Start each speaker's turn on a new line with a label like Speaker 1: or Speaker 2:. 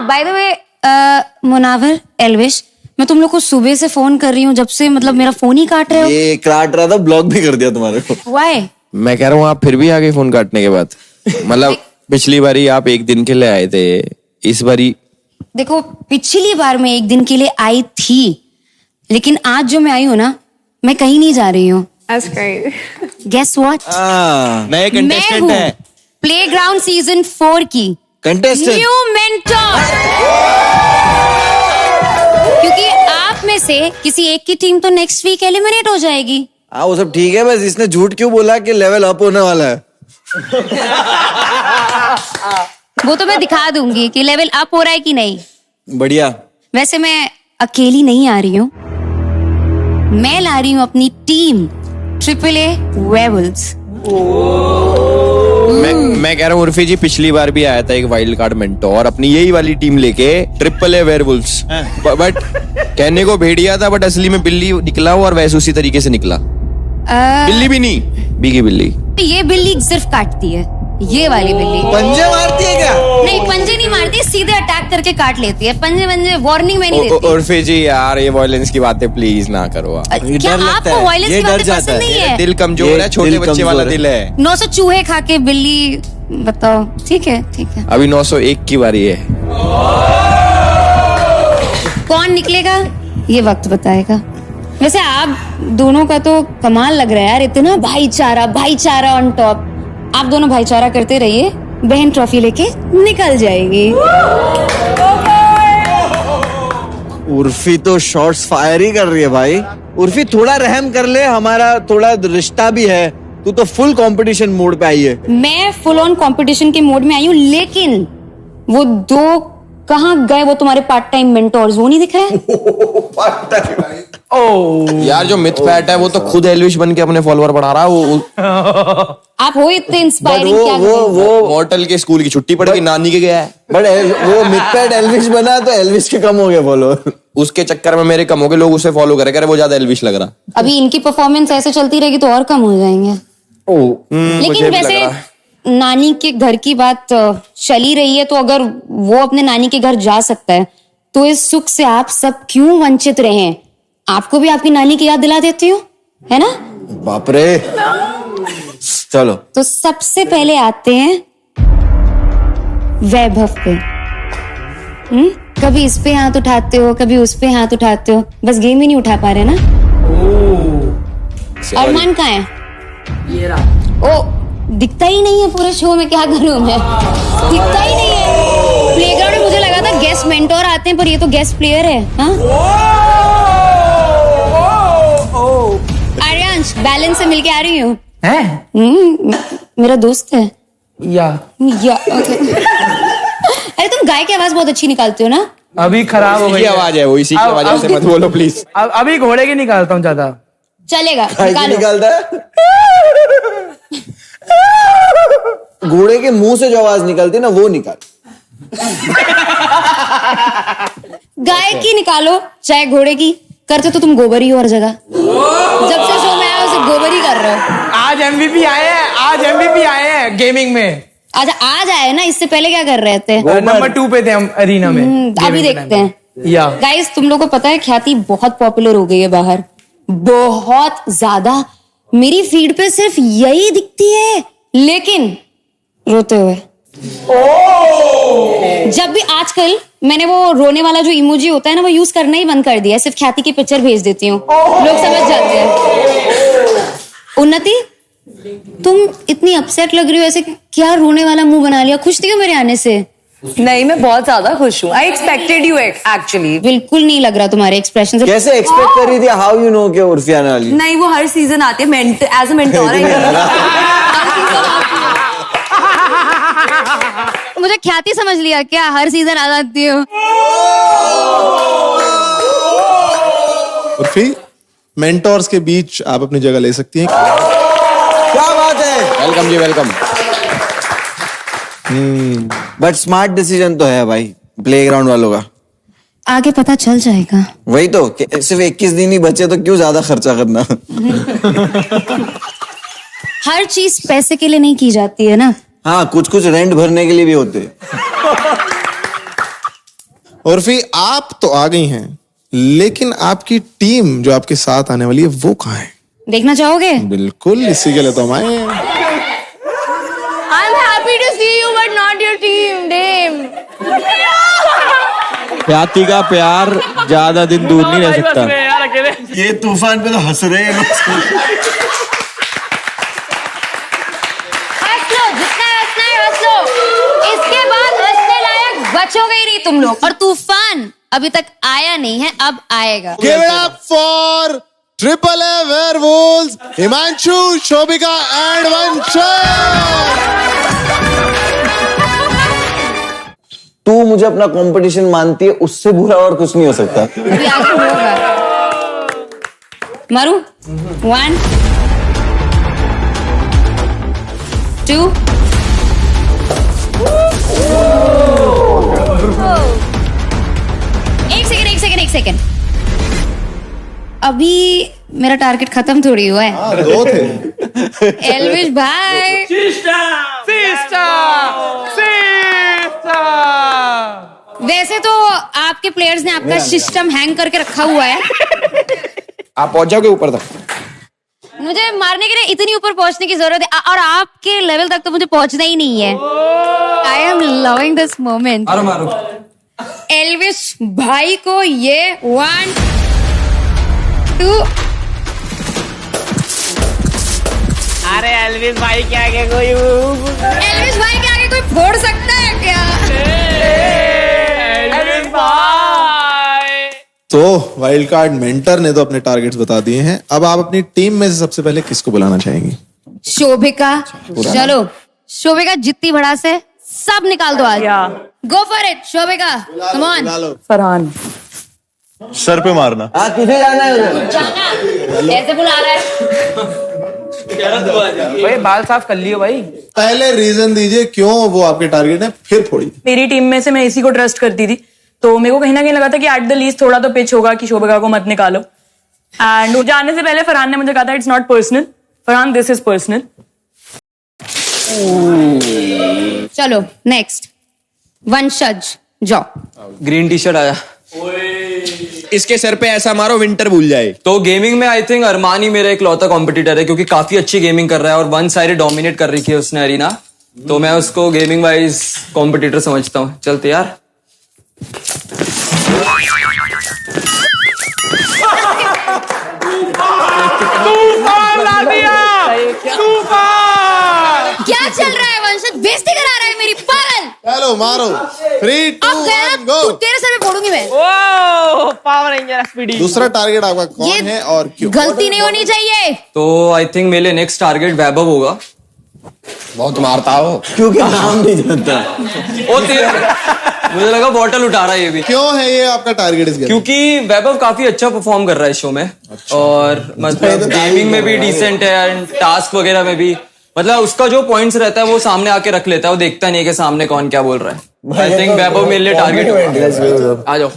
Speaker 1: By the way Munawar, Elvish, मैं तुम लोग को सुबह से फोन कर रही हूँ, जब से मतलब मेरा फोन ही काट रहे हो।
Speaker 2: ये काट रहा था, ब्लॉक भी कर दिया तुम्हारे को।
Speaker 1: Why?
Speaker 3: मैं कह रहा हूँ आप फिर भी आ गए फोन काटने के बाद। मतलब पिछली बारी आप एक दिन के लिए आए थे, इस बारी
Speaker 1: देखो पिछली बार मैं एक दिन के लिए आई थी, लेकिन आज जो मैं आई हूँ ना, मैं कहीं नहीं जा रही हूँ। Guess what?
Speaker 3: नए कंटेस्टेंट है,
Speaker 1: प्लेग्राउंड सीजन 4 की
Speaker 2: कंटेस्टेंट,
Speaker 1: न्यू मेंटोर। क्योंकि आप में से किसी एक की टीम तो नेक्स्ट वीक एलिमिनेट हो जाएगी।
Speaker 2: हाँ वो सब ठीक है, बस इसने झूठ क्यों बोला कि लेवल अप होने वाला है?
Speaker 1: वो तो मैं दिखा दूंगी कि लेवल अप हो रहा है कि नहीं।
Speaker 2: बढ़िया।
Speaker 1: वैसे मैं अकेली नहीं आ रही हूँ, मैं ला रही हूँ अपनी टीम AAA वेयरवुल्व्स।
Speaker 3: मैं कह रहा हूँ उर्फी जी पिछली बार भी आया था एक वाइल्ड कार्ड मेंटोर अपनी यही वाली टीम लेके AAA वेयरवुल्व्स, बट कहने को भेड़िया था बट असली में बिल्ली निकला और वैसे उसी तरीके से निकला। बिल्ली भी नहीं, बीगी बिल्ली।
Speaker 1: ये बिल्ली सिर्फ काटती है, ये वाली बिल्ली
Speaker 2: पंजे मारती है क्या?
Speaker 1: नहीं, पंजे नहीं मारती, सीधे अटैक करके काट लेती है। पंजे वार्निंग में नहीं देती।
Speaker 3: उर्फी जी यार ये वायलेंस की बातें प्लीज ना करो आप।
Speaker 1: क्या आपको वायलेंस की बातें पसंद नहीं है?
Speaker 3: दिल कमजोर है, छोटे बच्चे वाला दिल है।
Speaker 1: 900 चूहे खा के बिल्ली, बताओ। ठीक है ठीक है,
Speaker 3: अभी 901 की बारी है।
Speaker 1: कौन निकलेगा ये वक्त बताएगा। वैसे आप दोनों का तो कमाल लग रहा है यार, इतना भाईचारा ऑन टॉप। आप दोनों भाईचारा करते रहिए, बहन ट्रॉफी लेके निकल जाएगी।
Speaker 2: उर्फी तो शॉट्स फायर ही कर रही है भाई। उर्फी थोड़ा रहम कर ले, हमारा थोड़ा रिश्ता भी है। तू तो फुल कंपटीशन मोड पे आई है।
Speaker 1: मैं फुल ऑन कंपटीशन के मोड में आई हूँ, लेकिन वो दो कहाँ गए वो तुम्हारे पार्ट टाइम मेंटोर्स, वो नहीं दिख रहे?
Speaker 3: यार जो मिथ पैट है वो तो खुद एल्विश बन के अपने फॉलोअर बढ़ा रहा है। वो
Speaker 1: आप हो इतने इंस्पायरिंग, क्या
Speaker 3: वो मॉर्टल के स्कूल की छुट्टी पड़ गई, नानी के गया है।
Speaker 2: बट वो मिथ पैट एल्विश बना तो एल्विश के कम हो गए फॉलोअर।
Speaker 3: उसके चक्कर में मेरे कम हो गए, लोग उसे फॉलो करे वो ज्यादा एल्विश लग रहा।
Speaker 1: अभी इनकी परफॉर्मेंस ऐसे चलती रहेगी तो और कम हो जाएंगे। लेकिन वैसे नानी के घर की बात चली रही है, तो अगर वो अपने नानी के घर जा सकता है तो इस सुख से आप सब क्यों वंचित रहे? आपको भी आपकी नानी की याद दिला देती हूँ, है ना?
Speaker 2: बाप रे। चलो
Speaker 1: तो सबसे पहले आते हैं वैभव पे। कभी इस पे हाथ उठाते हो, कभी उस पे हाथ उठाते हो, बस गेम ही नहीं उठा पा रहे ना। अरमान कहाँ है?
Speaker 4: ये रहा।
Speaker 1: ओ दिखता ही नहीं है पूरे शो में, क्या करूं मैं? दिखता ही नहीं है। प्लेग्राउंड में मुझे लगा था गेस्ट मेंटोर आते हैं, पर ये तो गेस्ट प्लेयर है। हाँ? आर्यांश, बैलेंस से मिलके आ रही हूँ। मेरा दोस्त है।
Speaker 4: या
Speaker 1: ओके। अरे तुम गाय की आवाज बहुत अच्छी निकालते हो ना?
Speaker 4: अभी खराब हो गई
Speaker 3: आवाज है वो, इसी की आवाज है, मत बोलो प्लीज।
Speaker 4: अभी घोड़े की निकालता हूँ ज्यादा।
Speaker 1: चलेगा,
Speaker 2: निकालता है। घोड़े के मुंह से जो आवाज निकलती है ना, वो निकाल।
Speaker 1: गाय की निकालो चाहे घोड़े की, करते तो तुम गोबर ही हो हर जगह। जब से शो में आया उसे गोबर ही कर रहे हो।
Speaker 4: आज एमवीपी आए हैं गेमिंग में।
Speaker 1: आज आए ना, इससे पहले क्या कर रहे थे?
Speaker 4: नंबर 2 पे थे हम अरीना में।
Speaker 1: अभी देखते हैं।
Speaker 4: या
Speaker 1: गाइस, तुम लोगों को पता है ख्याति बहुत पॉपुलर हो गई है बाहर, बहुत ज्यादा। मेरी फीड पे सिर्फ यही दिखती है, लेकिन रोते हुए। जब भी आजकल मैंने वो रोने वाला जो इमोजी होता है ना, वो यूज करना ही बंद कर दिया है। सिर्फ ख्याति की पिक्चर भेज देती हूँ, लोग समझ जाते हैं। उन्नति, तुम इतनी अपसेट लग रही हो, ऐसे क्या रोने वाला मुंह बना लिया? खुश थी हो मेरे आने से?
Speaker 5: नहीं, मैं बहुत ज्यादा खुश हूँ। I expected you actually.
Speaker 1: बिल्कुल नहीं लग रहा तुम्हारे एक्सप्रेशन से।
Speaker 2: कैसे एक्सपेक्ट कर रही थी? हाउ यू नो कि उर्फी आने वाली?
Speaker 5: नहीं, वो हर सीजन आती है एज अ मेंटोर।
Speaker 1: मुझे ख्याति समझ लिया क्या? हर सीजन आ जाती हो।
Speaker 6: उर्फी, मेंटोर्स के बीच आप अपनी जगह ले सकती हैं।
Speaker 2: क्या बात है।
Speaker 3: वेलकम जी, वेलकम।
Speaker 2: बट स्मार्ट डिसीजन तो है भाई प्लेग्राउंड वालों का।
Speaker 1: आगे पता चल जाएगा।
Speaker 2: वही तो, सिर्फ 21 दिन ही बचे तो क्यों ज्यादा खर्चा करना।
Speaker 1: हर चीज पैसे के लिए नहीं की जाती है ना।
Speaker 2: हाँ, कुछ रेंट भरने के लिए भी होते।
Speaker 6: उर्फी आप तो आ गई हैं, लेकिन आपकी टीम जो आपके साथ आने वाली है वो कहाँ है?
Speaker 1: देखना चाहोगे?
Speaker 6: बिल्कुल, इसी के लिए तो हम आए हैं।
Speaker 5: I'm happy to see you, but not your team, damn.
Speaker 2: प्याती का प्यार ज्यादा दिन दूर नहीं रह सकता।
Speaker 4: यार अकेले
Speaker 2: ये तूफान पे तो हंस रहे हैं
Speaker 1: हंस लो, जितना हंसना है हंस लो। इसके बाद हंसने लायक बचोगे ही नहीं तुम लोग। और तूफान अभी तक आया नहीं है, अब आएगा।
Speaker 6: Give it up for Triple A Werewolves, Himanshu, Shobhika and वंशज।
Speaker 2: तू मुझे अपना कंपटीशन मानती है, उससे बुरा और कुछ नहीं हो सकता।
Speaker 1: अभी आगे होगा। मारू 1 2 एक सेकेंड। अभी मेरा टारगेट खत्म थोड़ी हुआ है।
Speaker 6: 2 थे।
Speaker 1: एल्विश भाई, वैसे तो आपके प्लेयर्स ने आपका सिस्टम हैंग करके रखा हुआ है।
Speaker 3: आप पहुंच जाओगे ऊपर तक।
Speaker 1: मुझे मारने के लिए इतनी ऊपर पहुंचने की जरूरत है, और आपके लेवल तक तो मुझे पहुंचना ही नहीं है। I am loving this moment.
Speaker 3: मारो
Speaker 1: एल्विश भाई को ये 1 2।
Speaker 4: अरे एल्विस भाई के आगे कोई
Speaker 1: एल्विश भाई के आगे कोई फोड़ सकता है क्या?
Speaker 4: एल्विस भाई।
Speaker 6: तो वाइल्ड कार्ड मेंटर ने तो अपने टारगेट्स बता दिए हैं। अब आप अपनी टीम में से सबसे पहले किसको बुलाना चाहेंगी?
Speaker 1: शोभिका। चलो शोभिका, जितनी भड़ास है सब निकाल दो आज। Go for it Shobhika, come on.
Speaker 5: Farhan.
Speaker 2: Sir पे मारना। तुझे जाना है?
Speaker 1: जाना ऐसे बुला रहा है।
Speaker 4: भाई बाल साफ कर लियो भाई।
Speaker 6: पहले रीजन दीजिए क्यों वो आपके टारगेट है, फिर फोड़िए।
Speaker 5: मेरी टीम में से मैं इसी को ट्रस्ट करती थी, तो मेरे को कहीं ना कहीं लगा था कि एट द लीस्ट थोड़ा तो पिच होगा कि शोभिका को मत निकालो। एंड जाने से पहले फरहान ने मुझे कहा था it's not personal Farhan, this is personal.
Speaker 1: चलो नेक्स्ट वंशज जाओ।
Speaker 7: ग्रीन टी शर्ट आया।
Speaker 3: इसके सर पे ऐसा मारो विंटर भूल जाए।
Speaker 7: तो गेमिंग में आई थिंक अरमान ही मेरा इकलौता कॉम्पिटिटर है, क्योंकि काफी अच्छी गेमिंग कर रहा है और वन साइड डोमिनेट कर रही थी उसने अरीना। तो मैं उसको गेमिंग वाइज कॉम्पिटिटर समझता हूँ। चलते यार।
Speaker 4: तूफान ला दिया। तूफान
Speaker 1: क्या चल रहा है वंशज? बेइज्जती करा रहा है मेरी, पागल।
Speaker 6: चलो मारो। 3 2
Speaker 1: अब गया
Speaker 6: 1 गो।
Speaker 1: तो तेरे सर पे फोड़ूंगी मैं।
Speaker 4: ओ पावर रेंजर स्पीडी।
Speaker 6: दूसरा टारगेट आपका कौन है और क्यों?
Speaker 1: गलती नहीं होनी चाहिए।
Speaker 7: तो आई थिंक मेरे नेक्स्ट टारगेट वैभव होगा।
Speaker 3: बहुत मारता हो।
Speaker 2: क्योंकि नाम नहीं जानता।
Speaker 7: ओ मुझे लगा बॉटल उठा रहा है ये भी।
Speaker 6: क्यों है ये आपका टारगेट इस गेम?
Speaker 7: क्योंकि वैभव काफी अच्छा परफॉर्म कर रहा है शो में। अच्छा। और मतलब गेमिंग में भी डिसेंट है एंड टास्क वगैरह में भी, मतलब उसका जो पॉइंट्स रहता है वो सामने आके रख लेता है, वो देखता नहीं है कि सामने कौन क्या बोल रहा है। आई थिंक वैभव मेरे लिए टारगेट। आ जाओ।